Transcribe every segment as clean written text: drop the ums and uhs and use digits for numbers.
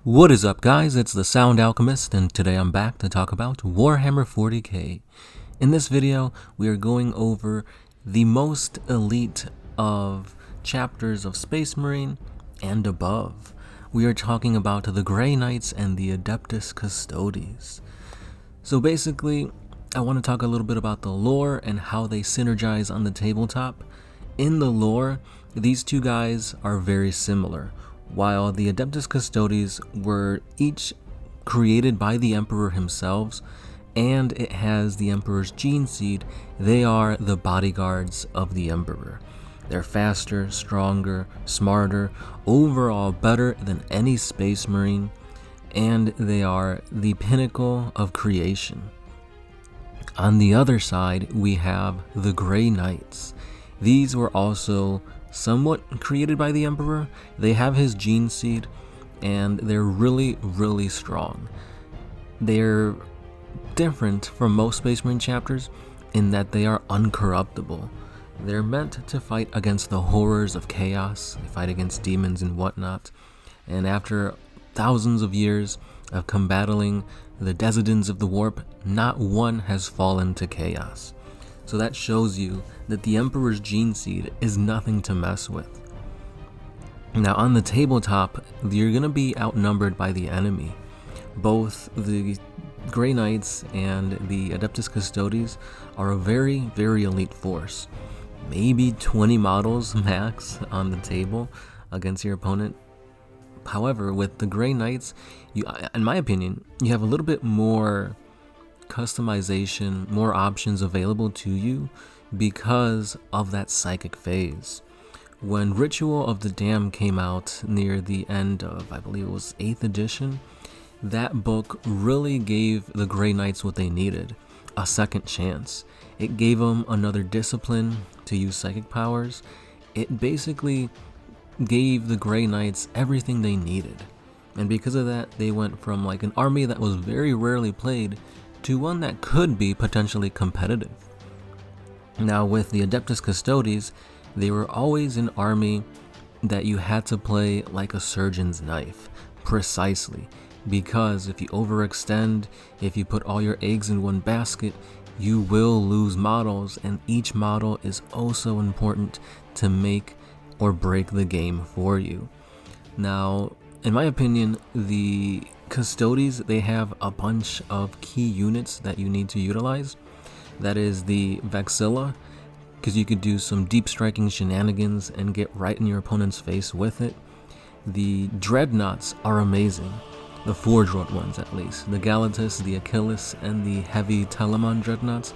What is up, guys? It's the Sound Alchemist, and today I'm back to talk about Warhammer 40K. In this video, we are going over the most elite of chapters of Space Marine and above. We are talking about the Grey Knights and the Adeptus Custodes. So basically, I want to talk a little bit about the lore and how they synergize on the tabletop. In the lore, these two guys are very similar. While the Adeptus Custodes were each created by the Emperor himself, and it has the Emperor's gene seed, they are the bodyguards of the Emperor. They're faster, stronger, smarter, overall better than any Space Marine, and they are the pinnacle of creation. On the other side, we have the Grey Knights. These were also somewhat created by the Emperor. They have his gene seed, and they're really strong. They're different from most Space Marine chapters in that they are uncorruptible. They're meant to fight against the horrors of chaos. They fight against demons and whatnot. And after thousands of years of combating the Desidens of the Warp, not one has fallen to chaos. So that shows you that the Emperor's gene seed is nothing to mess with. Now on the tabletop, you're going to be outnumbered by the enemy. Both the Grey Knights and the Adeptus Custodes are a very elite force. Maybe 20 models max on the table against your opponent. However, with the Grey Knights, in my opinion, you have a little bit more customization, more options available to you because of that psychic phase. When Ritual of the Damned came out near the end of, I believe it was 8th edition, that book really gave the Grey Knights what they needed, a second chance. It gave them another discipline to use psychic powers. It basically gave the Grey Knights everything they needed. And because of that, they went from like an army that was very rarely played to one that could be potentially competitive. Now with the Adeptus Custodes, they were always an army that you had to play like a surgeon's knife, precisely, because if you overextend, if you put all your eggs in one basket, you will lose models, and each model is also important to make or break the game for you. Now, in my opinion, the Custodes, they have a bunch of key units that you need to utilize. That is the Vexilla, because you could do some deep striking shenanigans and get right in your opponent's face with it. The Dreadnoughts are amazing, the Forge-wrought ones at least. The Galatus, the Achilles, and the heavy Telemon Dreadnoughts.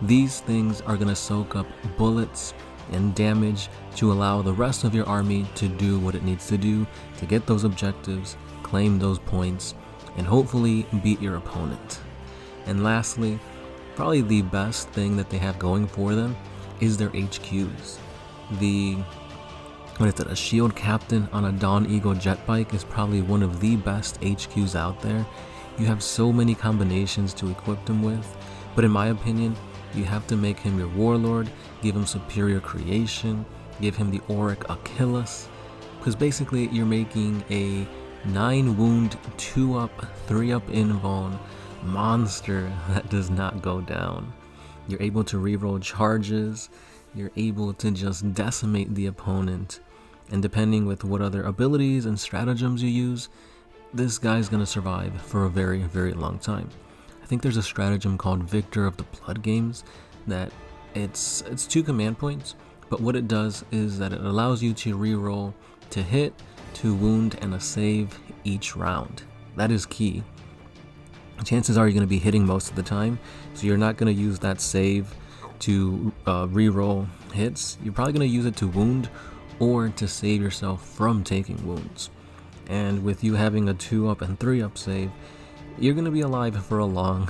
These things are going to soak up bullets and damage to allow the rest of your army to do what it needs to do to get those objectives, claim those points, and hopefully beat your opponent. And lastly, probably the best thing that they have going for them is their HQs. A shield captain on a Dawn Eagle jet bike is probably one of the best HQs out there. You have so many combinations to equip them with, but in my opinion, you have to make him your warlord, give him superior creation, give him the Auric Achilles, because basically you're making a 9 wound, 2 up, 3 up invuln monster that does not go down. You're able to reroll charges, you're able to just decimate the opponent, and depending with what other abilities and stratagems you use, this guy's gonna survive for a very long time. I think there's a stratagem called Victor of the Blood Games that it's 2 command points, but what it does is that it allows you to reroll to hit, to wound, and a save each round. That is key. Chances are you're going to be hitting most of the time, so you're not going to use that save to reroll hits. You're probably going to use it to wound or to save yourself from taking wounds. And with you having a 2 up and 3 up save, you're going to be alive for a long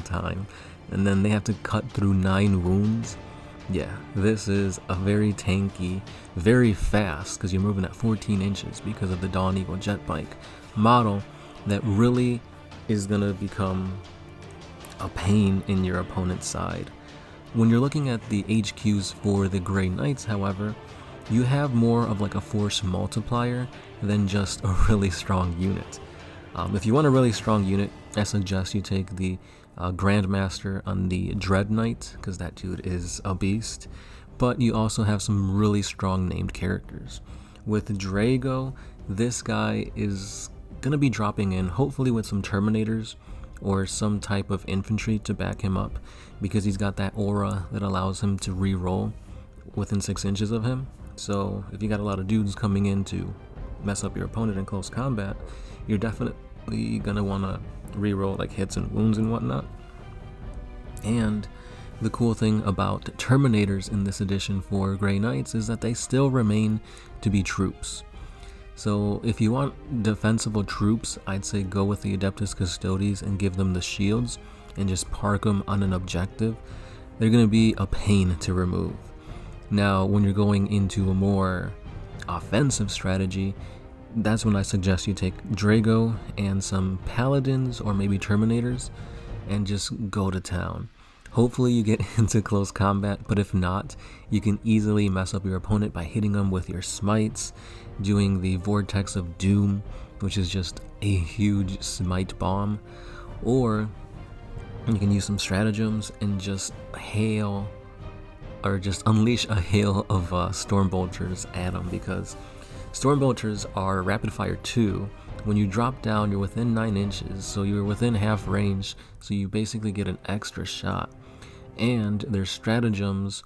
time. And then they have to cut through 9 wounds. Yeah, this is a very tanky, very fast, because you're moving at 14 inches because of the Dawn Eagle jet bike model that really is going to become a pain in your opponent's side. When you're looking at the HQs for the Grey Knights, however, you have more of like a force multiplier than just a really strong unit. If you want a really strong unit, I suggest you take the Grandmaster on the Dread Knight, because that dude is a beast. But you also have some really strong named characters. With Drago, this guy is going to be dropping in, hopefully with some Terminators or some type of infantry to back him up, because he's got that aura that allows him to re-roll within 6 inches of him. So if you got a lot of dudes coming in to mess up your opponent in close combat, you're definitely gonna want to re-roll like hits and wounds and whatnot. And the cool thing about Terminators in this edition for Grey Knights is that they still remain to be troops. So if you want defensible troops, I'd say go with the Adeptus Custodes and give them the shields and just park them on an objective. They're going to be a pain to remove. Now, when you're going into a more offensive strategy, that's when I suggest you take Drago and some Paladins or maybe Terminators and just go to town. Hopefully you get into close combat, but if not, you can easily mess up your opponent by hitting them with your smites, doing the Vortex of Doom, which is just a huge smite bomb, or you can use some stratagems and just hail, or just unleash a hail of Storm Bolters at them, because Storm Bolters are rapid fire 2. When you drop down, you're within 9 inches, so you're within half range, so you basically get an extra shot. And there's stratagems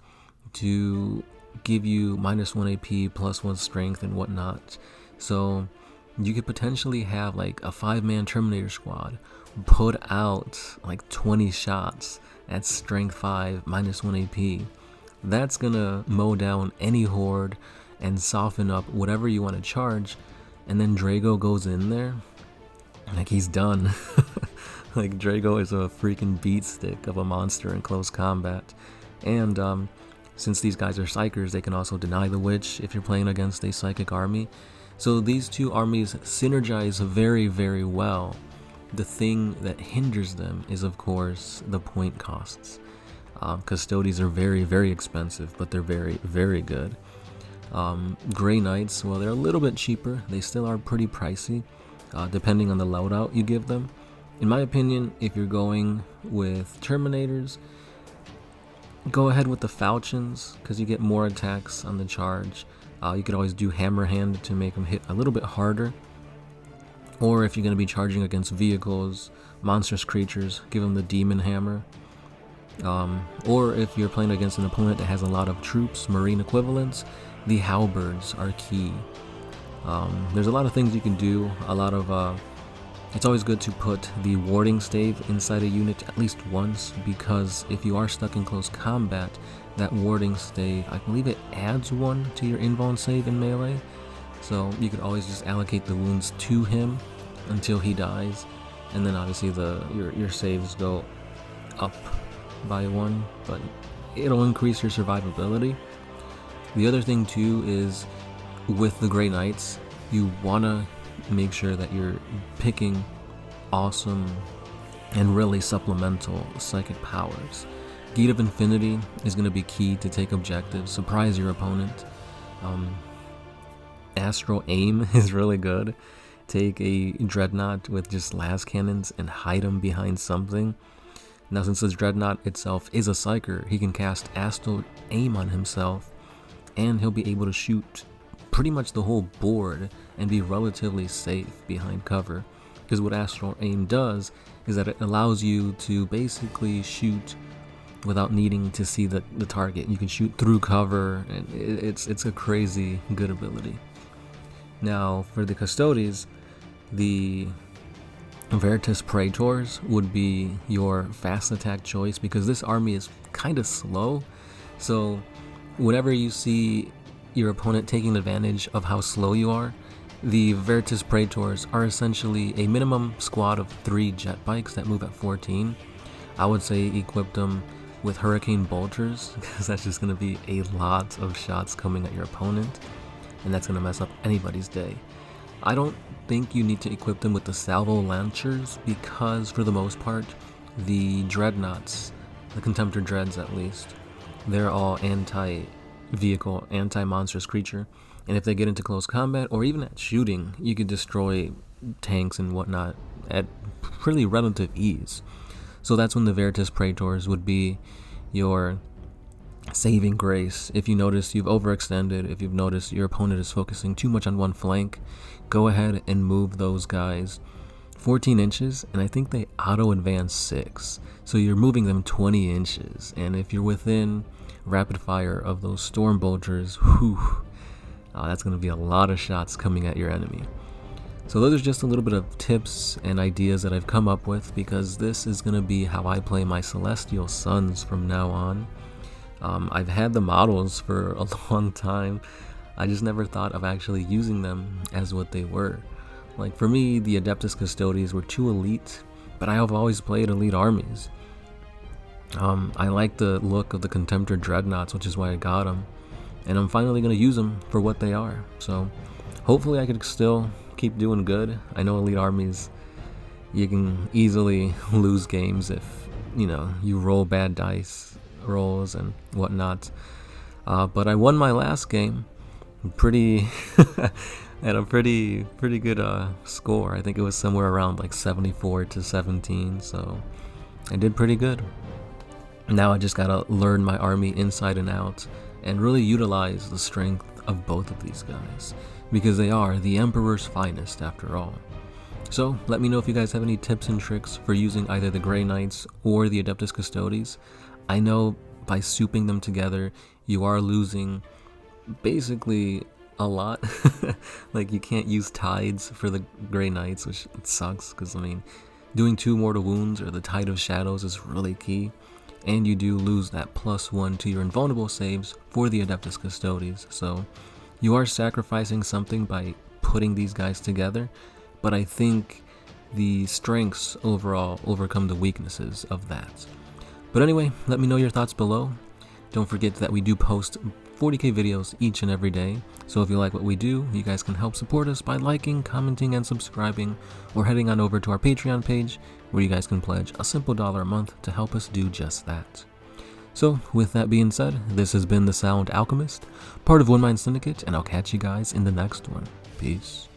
to give you -1 AP, +1 strength, and whatnot. So you could potentially have like a 5-man Terminator squad put out like 20 shots at strength 5, -1 AP. That's gonna mow down any horde and soften up whatever you want to charge. And then Drago goes in there, like he's done. Like Drago is a freaking beat stick of a monster in close combat. And since these guys are psychers, they can also deny the witch if you're playing against a psychic army. So these two armies synergize very, very well. The thing that hinders them is, of course, the point costs. Custodes are very, very expensive, but they're very, very good. Grey Knights, well, they're a little bit cheaper. They still are pretty pricey, depending on the loadout you give them. In my opinion, if you're going with Terminators, go ahead with the Falchions, because you get more attacks on the charge. You could always do Hammer Hand to make them hit a little bit harder. Or if you're going to be charging against vehicles, monstrous creatures, give them the Demon Hammer. Or if you're playing against an opponent that has a lot of troops, marine equivalents, the Halberds are key. There's a lot of things you can do. It's always good to put the warding stave inside a unit at least once, because if you are stuck in close combat, that warding stave, I believe it adds 1 to your invuln save in melee. So you could always just allocate the wounds to him until he dies, and then obviously your saves go up by 1, but it'll increase your survivability. The other thing too is, with the Grey Knights, you wanna make sure that you're picking awesome and really supplemental psychic powers. Gate of Infinity is going to be key to take objectives, surprise your opponent. Astral Aim is really good. Take a Dreadnought with just las cannons and hide him behind something. Now, since this Dreadnought itself is a psyker, he can cast Astral Aim on himself, and he'll be able to shoot pretty much the whole board and be relatively safe behind cover. Because what Astral Aim does is that it allows you to basically shoot without needing to see the target. You can shoot through cover, and it's a crazy good ability. Now, for the Custodes, the Veritas Praetors would be your fast attack choice, because this army is kind of slow. So whenever you see your opponent taking advantage of how slow you are, the Veritas Praetors are essentially a minimum squad of 3 jet bikes that move at 14. I would say equip them with Hurricane Bolters, because that's just going to be a lot of shots coming at your opponent, and that's going to mess up anybody's day. I don't think you need to equip them with the Salvo Launchers, because for the most part, the Dreadnoughts, the Contemptor Dreads at least, they're all anti-vehicle, anti-monstrous creature, and if they get into close combat, or even at shooting, you could destroy tanks and whatnot at pretty relative ease. So that's when the Veritas Praetors would be your saving grace. If you notice you've overextended, if you've noticed your opponent is focusing too much on one flank, go ahead and move those guys 14 inches, and I think they auto advance 6, so you're moving them 20 inches, and if you're within rapid fire of those storm bolters, that's going to be a lot of shots coming at your enemy. So those are just a little bit of tips and ideas that I've come up with, because this is going to be how I play my Celestial Sons from now on. I've had the models for a long time. I just never thought of actually using them as what they were. Like, for me, the Adeptus Custodes were too elite, but I have always played elite armies. I like the look of the Contemptor Dreadnoughts, which is why I got them, and I'm finally going to use them for what they are. So hopefully I could still keep doing good. I know elite armies, you can easily lose games if, you roll bad dice rolls and whatnot. But I won my last game pretty at a pretty good score. I think it was somewhere around like 74-17, so I did pretty good. Now I just gotta learn my army inside and out and really utilize the strength of both of these guys, because they are the Emperor's finest after all. So let me know if you guys have any tips and tricks for using either the Grey Knights or the Adeptus Custodes. I know by souping them together you are losing basically a lot. Like, you can't use tides for the Grey Knights, which sucks, because doing 2 mortal wounds or the Tide of Shadows is really key, and you do lose that +1 to your invulnerable saves for the Adeptus Custodes, so you are sacrificing something by putting these guys together, but I think the strengths overall overcome the weaknesses of that. But anyway, let me know your thoughts below. Don't forget that we do post 40K videos each and every day, so if you like what we do, you guys can help support us by liking, commenting, and subscribing, or heading on over to our Patreon page, where you guys can pledge a simple $1 a month to help us do just that. So, with that being said, this has been the Sound Alchemist, part of One Mind Syndicate, and I'll catch you guys in the next one. Peace.